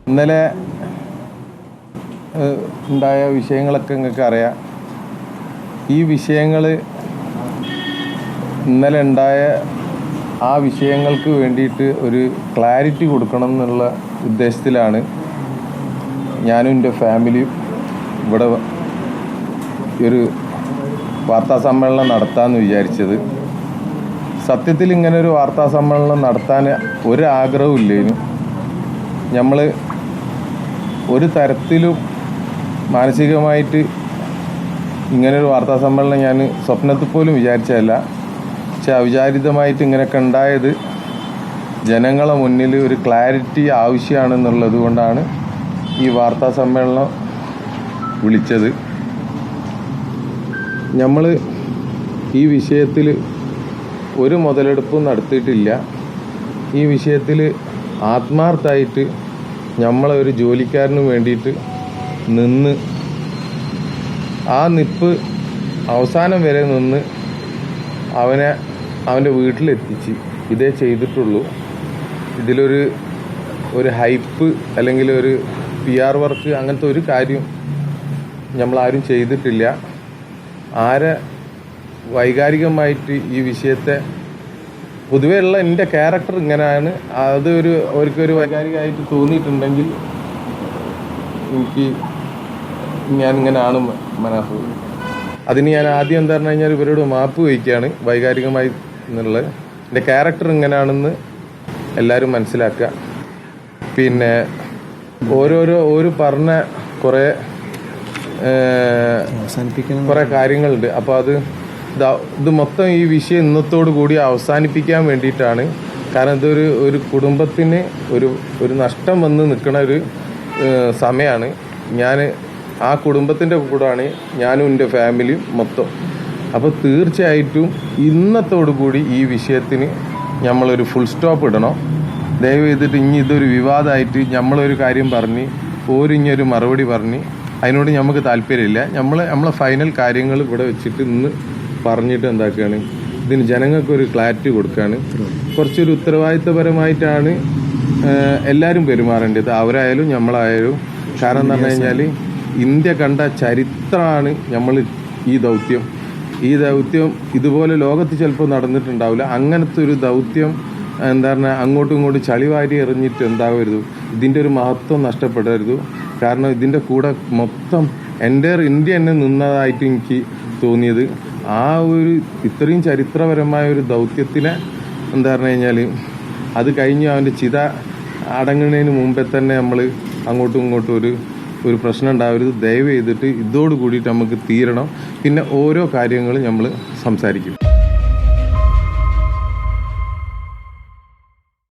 ഇന്നലെ ഉണ്ടായ വിഷയങ്ങളൊക്കെ നിങ്ങൾക്ക് അറിയാം. ഈ വിഷയങ്ങൾ ഇന്നലെ ഉണ്ടായ ആ വിഷയങ്ങൾക്ക് വേണ്ടിയിട്ട് ഒരു ക്ലാരിറ്റി കൊടുക്കണം എന്നുള്ള ഉദ്ദേശത്തിലാണ് ഞാനും എൻ്റെ ഫാമിലിയും ഇവിടെ ഒരു വാർത്താ സമ്മേളനം നടത്താമെന്ന് വിചാരിച്ചത്. സത്യത്തിൽ ഇങ്ങനെ ഒരു വാർത്താ സമ്മേളനം നടത്താൻ ഒരാഗ്രഹവും ഇല്ലേനും. നമ്മൾ ഒരു തരത്തിലും മാനസികമായിട്ട് ഇങ്ങനൊരു വാർത്താ സമ്മേളനം ഞാൻ സ്വപ്നത്തിൽ പോലും വിചാരിച്ചതല്ല. പക്ഷെ അവിചാരിതമായിട്ട് ഇങ്ങനെയൊക്കെ ഉണ്ടായത് ജനങ്ങളെ മുന്നിൽ ഒരു ക്ലാരിറ്റി ആവശ്യമാണെന്നുള്ളത് കൊണ്ടാണ് ഈ വാർത്താ സമ്മേളനം വിളിച്ചത്. നമ്മൾ ഈ വിഷയത്തിൽ ഒരു മുതലെടുപ്പും നടത്തിയിട്ടില്ല. ഈ വിഷയത്തിൽ ആത്മാർത്ഥമായിട്ട് നമ്മളെ ഒരു ജോലിക്കാരന് വേണ്ടിയിട്ട് നിന്ന് ആ നിപ്പ് അവസാനം വരെ നിന്ന് അവൻ്റെ വീട്ടിലെത്തിച്ച് ഇതേ ചെയ്തിട്ടുള്ളൂ. ഇതിലൊരു ഹൈപ്പ് അല്ലെങ്കിൽ ഒരു PR വർക്ക് അങ്ങനത്തെ ഒരു കാര്യം നമ്മളാരും ചെയ്തിട്ടില്ല. ആരെ വൈകാരികമായിട്ട് ഈ വിഷയത്തെ പൊതുവേ ഉള്ള എൻ്റെ ക്യാരക്ടർ ഇങ്ങനെയാണ്. അത് അവർക്കൊരു വൈകാരികമായിട്ട് തോന്നിയിട്ടുണ്ടെങ്കിൽ ഞാനിങ്ങനെയാണ് മനസ്സ്. അതിന് ഞാൻ ആദ്യം എന്താ പറഞ്ഞു കഴിഞ്ഞാൽ ഇവരോട് മാപ്പ് വയ്ക്കുകയാണ് വൈകാരികമായി എന്നുള്ളത്. എൻ്റെ ക്യാരക്ടർ ഇങ്ങനെയാണെന്ന് എല്ലാവരും മനസ്സിലാക്കുക. പിന്നെ ഓരോ പറഞ്ഞ കുറേ കാര്യങ്ങളുണ്ട്. അപ്പോൾ ഇത് മൊത്തം ഈ വിഷയം ഇന്നത്തോടു കൂടി അവസാനിപ്പിക്കാൻ വേണ്ടിയിട്ടാണ്. കാരണം ഒരു കുടുംബത്തിന് ഒരു നഷ്ടം വന്ന് നിൽക്കുന്ന ഒരു സമയമാണ്. ഞാൻ ആ കുടുംബത്തിൻ്റെ കൂടാണ് ഞാനും എൻ്റെ ഫാമിലിയും മൊത്തം. അപ്പോൾ തീർച്ചയായിട്ടും ഇന്നത്തോടു കൂടി ഈ വിഷയത്തിന് നമ്മളൊരു ഫുൾ സ്റ്റോപ്പ് ഇടണം. ദയവ് ചെയ്തിട്ട് ഇനി ഇതൊരു വിവാദമായിട്ട് നമ്മളൊരു കാര്യം പറഞ്ഞ് ഇനിയൊരു മറുപടി പറഞ്ഞ് അതിനോട് നമുക്ക് താല്പര്യമില്ല. നമ്മളെ ഫൈനൽ കാര്യങ്ങൾ ഇവിടെ വെച്ചിട്ട് ഇന്ന് പറഞ്ഞിട്ട് എന്താക്കുകയാണ്, ഇതിന് ജനങ്ങൾക്കൊരു ക്ലാരിറ്റി കൊടുക്കുകയാണ്. കുറച്ചൊരു ഉത്തരവാദിത്തപരമായിട്ടാണ് എല്ലാവരും പെരുമാറേണ്ടത്, അവരായാലും നമ്മളായാലും. കാരണം എന്ന് പറഞ്ഞു കഴിഞ്ഞാൽ ഇന്ത്യ കണ്ട ചരിത്രമാണ് ഈ ദൗത്യം ഇതുപോലെ ലോകത്ത് ചിലപ്പോൾ നടന്നിട്ടുണ്ടാവില്ല. അങ്ങനത്തെ ഒരു ദൗത്യം എന്താ പറഞ്ഞാൽ അങ്ങോട്ടും ഇങ്ങോട്ടും ചളിവാരി എറിഞ്ഞിട്ട് എന്താവരുത്, ഇതിൻ്റെ ഒരു മഹത്വം നഷ്ടപ്പെടരുത്. കാരണം ഇതിൻ്റെ കൂടെ മൊത്തം എൻ്റയർ ഇന്ത്യ തന്നെ നിന്നതായിട്ട് എനിക്ക് തോന്നിയത്. ആ ഇത്രയും ചരിത്രപരമായ ഒരു ദൗത്യത്തിനെ എന്താ പറഞ്ഞു കഴിഞ്ഞാൽ അത് കഴിഞ്ഞ് അവൻ്റെ ചിത അടങ്ങുന്നതിന് മുമ്പേ തന്നെ നമ്മൾ അങ്ങോട്ടും ഇങ്ങോട്ടും ഒരു പ്രശ്നം ഉണ്ടാവരുത്. ദയവ് ചെയ്തിട്ട് ഇതോട് കൂടിയിട്ട് നമുക്ക് തീരണം. പിന്നെ ഓരോ കാര്യങ്ങളും നമ്മൾ സംസാരിക്കും.